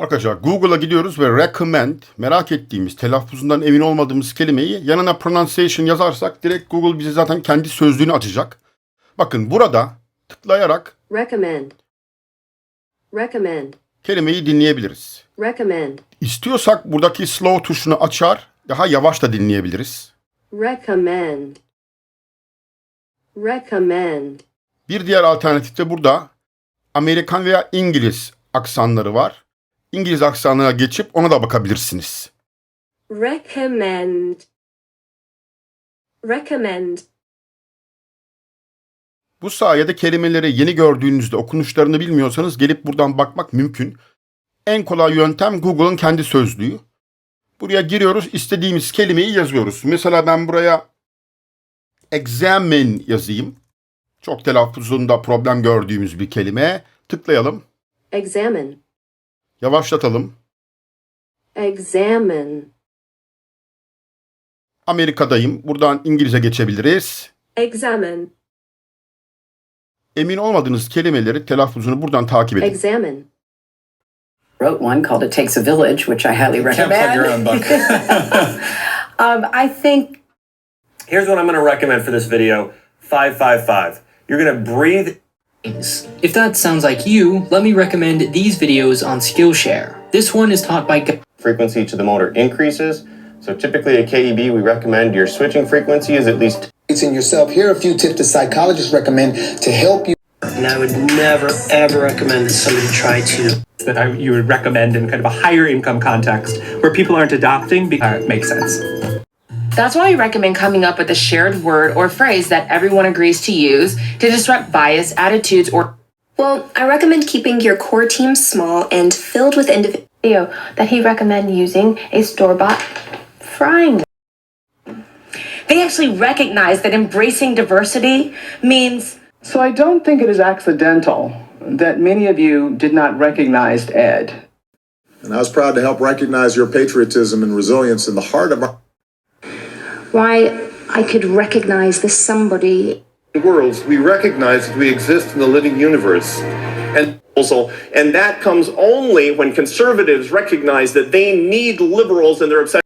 Arkadaşlar Google'a gidiyoruz ve recommend, merak ettiğimiz, telaffuzundan emin olmadığımız kelimeyi yanına pronunciation yazarsak direkt Google bize zaten kendi sözlüğünü açacak. Bakın burada tıklayarak recommend kelimeyi dinleyebiliriz. recommend İstiyorsak buradaki slow tuşunu açar, daha yavaş da dinleyebiliriz. recommend Bir diğer alternatif de burada Amerikan veya İngiliz aksanları var. İngiliz aksanına geçip ona da bakabilirsiniz. recommend Bu sayede kelimeleri yeni gördüğünüzde okunuşlarını bilmiyorsanız gelip buradan bakmak mümkün. En kolay yöntem Google'ın kendi sözlüğü. Buraya giriyoruz, istediğimiz kelimeyi yazıyoruz. Mesela ben buraya examine yazayım. Çok telaffuzunda problem gördüğümüz bir kelime. Tıklayalım. examine Yavaşlatalım. Amerika'dayım. Buradan İngilizce geçebiliriz. examine Emin olmadığınız kelimeleri telaffuzunu buradan takip edin. examine Wrote one called It Takes a Village, which I highly recommend. Can't plug your own book. I think Here's what I'm going to recommend for this video. 555. You're going to breathe. If that sounds like you, let me recommend these videos on Skillshare. This one is taught by Frequency to the motor increases. So typically at KEB, we recommend your switching frequency is at least. In yourself. Here are a few tips that psychologists recommend to help you. And I would never, ever recommend that somebody try to. You would recommend in kind of a higher income context where people aren't adopting because it makes sense. That's why I recommend coming up with a shared word or phrase that everyone agrees to use to disrupt bias, attitudes, or... Well, I recommend keeping your core team small and filled with video that he recommend using a store-bought frying. They actually recognize that embracing diversity means... So I don't think it is accidental that many of you did not recognize Ed. And I was proud to help recognize your patriotism and resilience in the heart of our... Why I could recognize this somebody. Worlds, we recognize that we exist in the living universe. And that comes only when conservatives recognize that they need liberals in their obsession.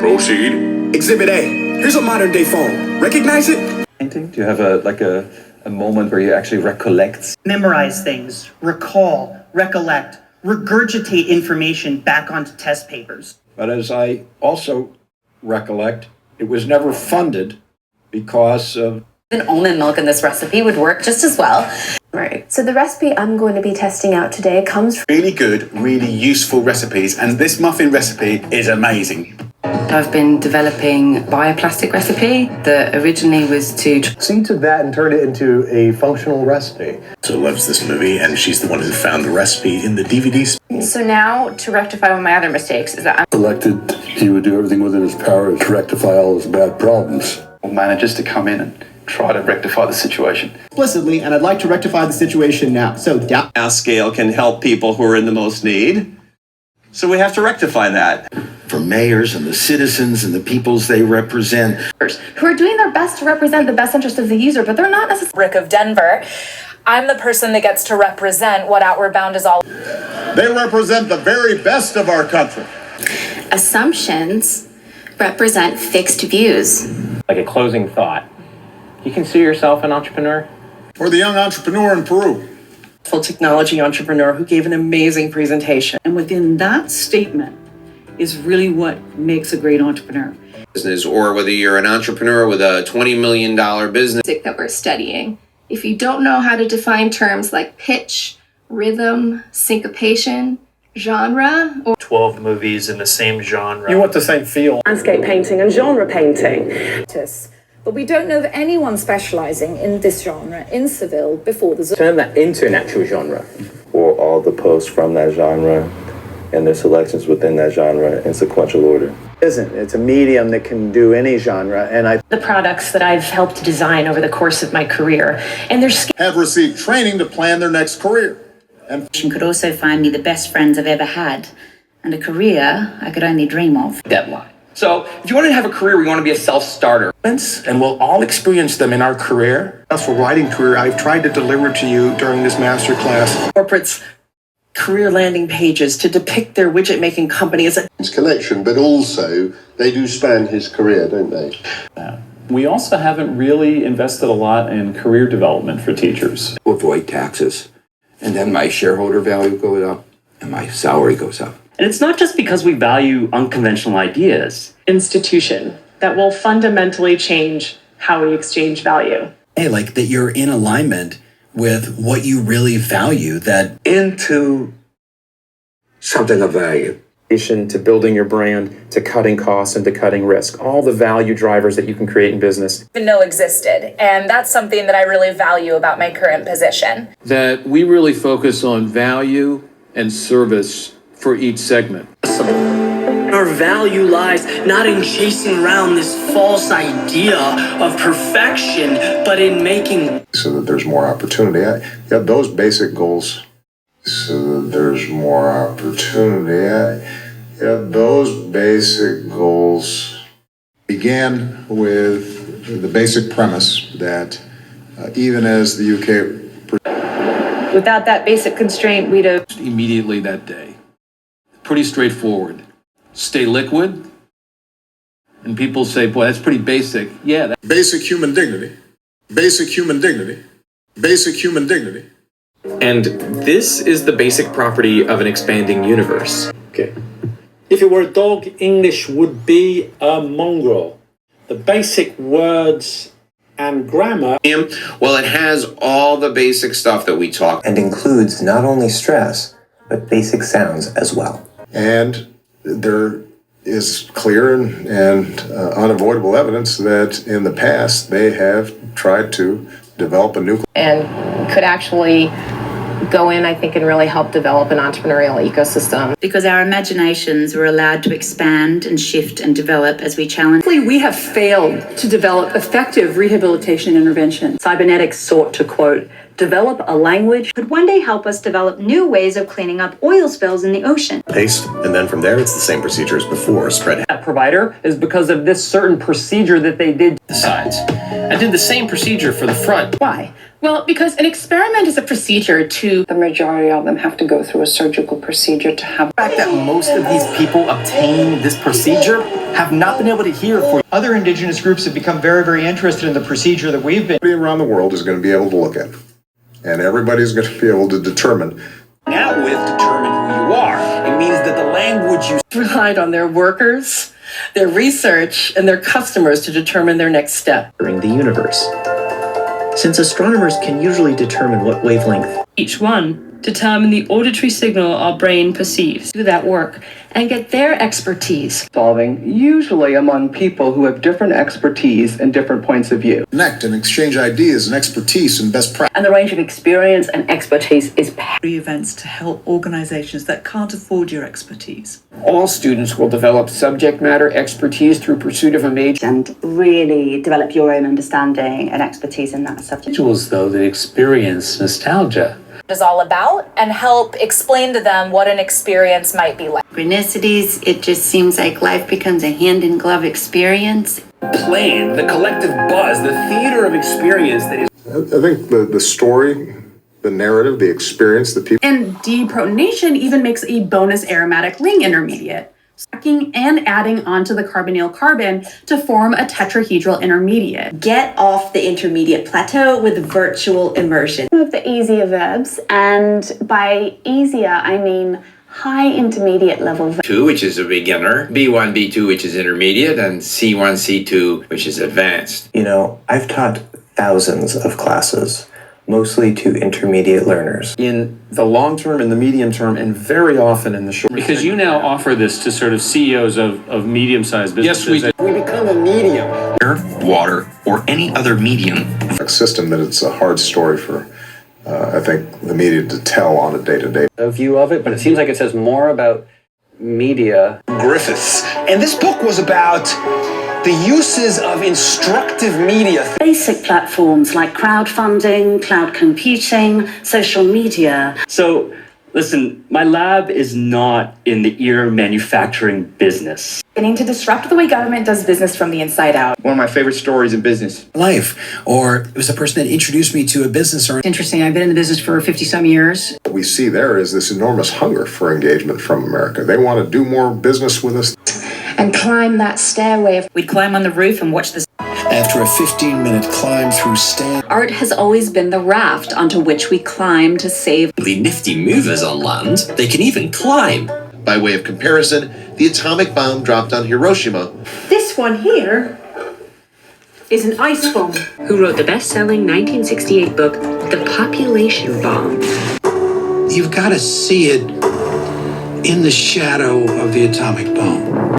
Proceed. Exhibit A. Here's a modern day phone. Recognize it? Do you have a moment where you actually recollect? Memorize things, recall, recollect, regurgitate information back onto test papers. But as I also recollect, it was never funded because of... almond milk in this recipe would work just as well. Right. So the recipe I'm going to be testing out today comes from really good, really useful recipes, and this muffin recipe is amazing. I've been developing a bioplastic recipe that originally was to see to that and turn it into a functional recipe. So loves this movie, and she's the one who found the recipe in the DVDs. So now, to rectify one of my other mistakes, is that I'm... Elected, he would do everything within his power to rectify all his bad problems. Managers to come in and try to rectify the situation. Explicitly, and I'd like to rectify the situation now. So, Our scale can help people who are in the most need. So we have to rectify that. For mayors and the citizens and the peoples they represent. Who are doing their best to represent the best interest of the user, but they're not necessarily... Rick of Denver. I'm the person that gets to represent what Outward Bound is all. They represent the very best of our country. Assumptions represent fixed views. Like a closing thought. You consider yourself an entrepreneur? Or the young entrepreneur in Peru. Full technology entrepreneur who gave an amazing presentation. And within that statement is really what makes a great entrepreneur. Business, or whether you're an entrepreneur with a $20 million business. That we're studying. If you don't know how to define terms like pitch, rhythm, syncopation, genre, or 12 movies in the same genre. You want the same feel. Landscape painting and genre painting. But we don't know of anyone specializing in this genre in Seville before the... Turn that into an actual genre. Or all the posts from that genre and their selections within that genre in sequential order. It's a medium that can do any genre, and The products that I've helped design over the course of my career, and they're... Have received training to plan their next career. And could also find me the best friends I've ever had, and a career I could only dream of. Deadline. So if you want to have a career where you want to be a self-starter. And we'll all experience them in our career. successful writing career I've tried to deliver to you during this master class. Corporates career landing pages to depict their widget making company as a collection, but also they do span his career, don't they? We also haven't really invested a lot in career development for teachers. Avoid taxes, and then my shareholder value goes up and my salary goes up. And it's not just because we value unconventional ideas. Institution that will fundamentally change how we exchange value. Hey, like that you're in alignment with what you really value, that into something of value. To building your brand, to cutting costs and to cutting risk. All the value drivers that you can create in business. Didn't know existed. And that's something that I really value about my current position. That we really focus on value and service for each segment. Our value lies not in chasing around this false idea of perfection, but in making So that there's more opportunity. Yeah, those basic goals. So that there's more opportunity. Yeah, those basic goals began with the basic premise that even as the UK... Without that basic constraint, we'd have... Immediately that day. Pretty straightforward. Stay liquid. And people say, boy, that's pretty basic. Yeah. Basic human dignity. Basic human dignity. Basic human dignity. And this is the basic property of an expanding universe. Okay. If it were a dog, English would be a mongrel. The basic words and grammar. Well, it has all the basic stuff that we talk. And includes not only stress, but basic sounds as well. And there is clear and unavoidable evidence that in the past they have tried to develop a new... And could actually go in, I think, and really help develop an entrepreneurial ecosystem. Because our imaginations were allowed to expand and shift and develop as we challenge. We have failed to develop effective rehabilitation interventions. Cybernetics sought to, quote, develop a language could one day help us develop new ways of cleaning up oil spills in the ocean. Paste, and then from there it's the same procedure as before, spread. That provider is because of this certain procedure that they did. The sides. I did the same procedure for the front. Why? Well, because an experiment is a procedure to... The majority of them have to go through a surgical procedure to have... The fact that most of these people obtaining this procedure have not been able to hear for... Other indigenous groups have become very, very interested in the procedure that we've been... Everybody around the world is going to be able to look at it. And everybody's going to be able to determine. Now with determine who you are. It means that the language you... relied on their workers, their research, and their customers to determine their next step. During the universe. Since astronomers can usually determine what wavelength each one determine the auditory signal our brain perceives. Do that work and get their expertise. Solving, usually among people who have different expertise and different points of view. Connect and exchange ideas and expertise and best practice. And the range of experience and expertise is events to help organizations that can't afford your expertise. All students will develop subject matter expertise through pursuit of a major and really develop your own understanding and expertise in that subject. Individuals, though, that experience nostalgia is all about and help explain to them what an experience might be like. Synchronicities, it just seems like life becomes a hand-in-glove experience. Plan, the collective buzz, the theater of experience that is... I think the story, the narrative, the experience, the people... And deprotonation even makes a bonus aromatic ring intermediate, stacking and adding onto the carbonyl carbon to form a tetrahedral intermediate. Get off the intermediate plateau with virtual immersion. Some of the easier verbs, and by easier, I mean high intermediate level verbs. 2, which is a beginner, B1, B2, which is intermediate, and C1, C2, which is advanced. You know, I've taught thousands of classes, mostly to intermediate learners. In the long term, in the medium term, and very often in the short term. Because you now offer this to sort of CEOs of medium-sized businesses. Yes, we do. We become a medium. Air, water, or any other medium. A system that it's a hard story for, I think, the media to tell on a day-to-day. A view of it, but it seems like it says more about media. Griffiths. And this book was about the uses of instructive media. Basic platforms like crowdfunding, cloud computing, social media. So, listen, my lab is not in the ear manufacturing business. Beginning to disrupt the way government does business from the inside out. One of my favorite stories in business. Life, or it was the person that introduced me to a business. Or Interesting, I've been in the business for 50-some years. What we see there is this enormous hunger for engagement from America. They want to do more business with us. And climb that stairway. We'd climb on the roof and watch the after a 15-minute climb through stand. Art has always been the raft onto which we climb to save. The nifty movers on land, they can even climb. By way of comparison, the atomic bomb dropped on Hiroshima. This one here is an ice bomb. Who wrote the best-selling 1968 book, The Population Bomb. You've got to see it in the shadow of the atomic bomb.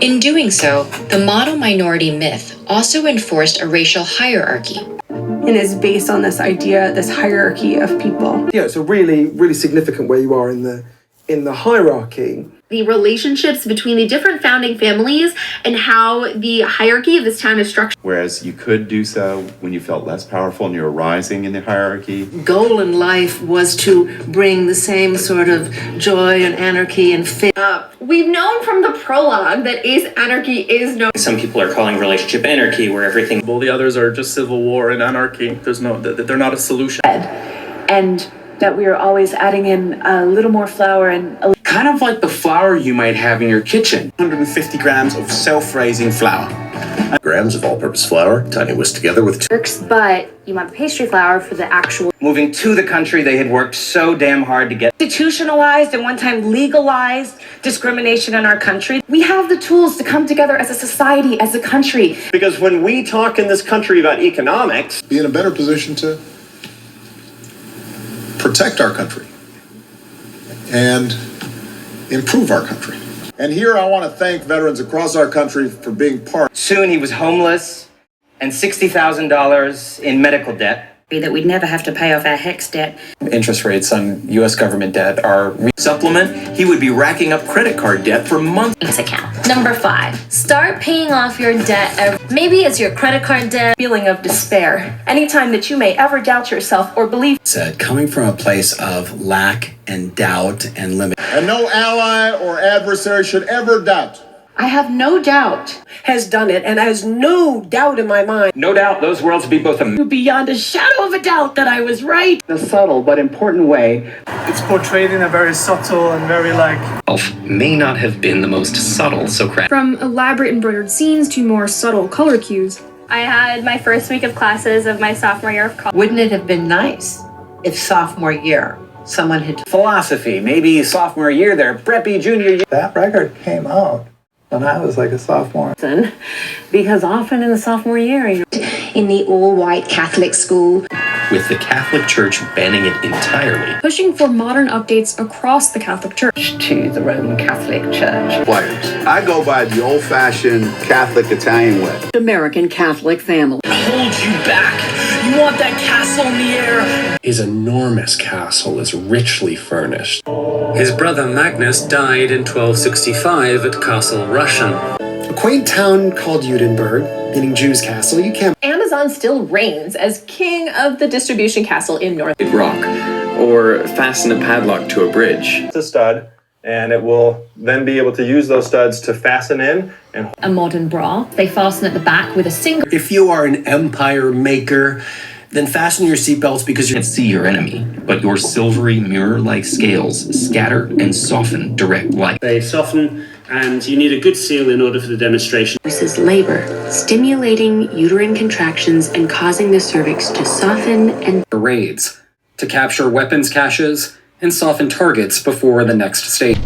In doing so, the model minority myth also enforced a racial hierarchy. And is based on this idea, this hierarchy of people. Yeah, it's a really, really significant where you are in the hierarchy. The relationships between the different founding families and how the hierarchy of this town is structured. Whereas you could do so when you felt less powerful and you were rising in the hierarchy. Goal in life was to bring the same sort of joy and anarchy and faith. We've known from the prologue that anarchy is no. Some people are calling relationship anarchy, where everything. Well, the others are just civil war and anarchy. They're not a solution. And that we are always adding in a little more flour and kind of like the flour you might have in your kitchen. 150 grams of self-raising flour. Grams of all-purpose flour, tiny whisked together with But you want the pastry flour for the actual. Moving to the country they had worked so damn hard to get. Institutionalized and one time legalized discrimination in our country. We have the tools to come together as a society, as a country. Because when we talk in this country about economics, be in a better position to protect our country and improve our country. And here I want to thank veterans across our country for being part. Soon he was homeless and $60,000 in medical debt. That we'd never have to pay off our HECS debt. Interest rates on U.S. government debt are... Supplement, he would be racking up credit card debt for months. Account. Number 5, start paying off your debt. Maybe it's your credit card debt. Feeling of despair. Anytime that you may ever doubt yourself or believe. Said, coming from a place of lack and doubt and limit. And no ally or adversary should ever doubt. I have no doubt has done it and has no doubt in my mind. No doubt those worlds be both beyond a shadow of a doubt that I was right. In a subtle but important way. It's portrayed in a very subtle and very may not have been the most subtle Socratic. From elaborate embroidered scenes to more subtle color cues. I had my first week of classes of my sophomore year of college. Wouldn't it have been nice if sophomore year someone had... Philosophy, maybe sophomore year there, preppy junior year. That record came out when I was like a sophomore. Because often in the sophomore year, in the all-white Catholic school. With the Catholic Church banning it entirely. Pushing for modern updates across the Catholic Church. To the Roman Catholic Church. Players. I go by the old-fashioned Catholic Italian way. American Catholic family. Hold you back. You want that castle in the air? His enormous castle is richly furnished. His brother Magnus died in 1265 at Castle Russian. A quaint town called Judenburg, meaning Jew's castle. You can't... Amazon still reigns as king of the distribution castle in North Rock, or fasten a padlock to a bridge. It's a stud, and it will then be able to use those studs to fasten in. And a modern bra. They fasten at the back with a single. If you are an empire maker, then fasten your seatbelts because you can't see your enemy, but your silvery mirror-like scales scatter and soften direct light. They soften, and you need a good seal in order for the demonstration. This is labor, stimulating uterine contractions and causing the cervix to soften and... Raids, to capture weapons caches and soften targets before the next stage.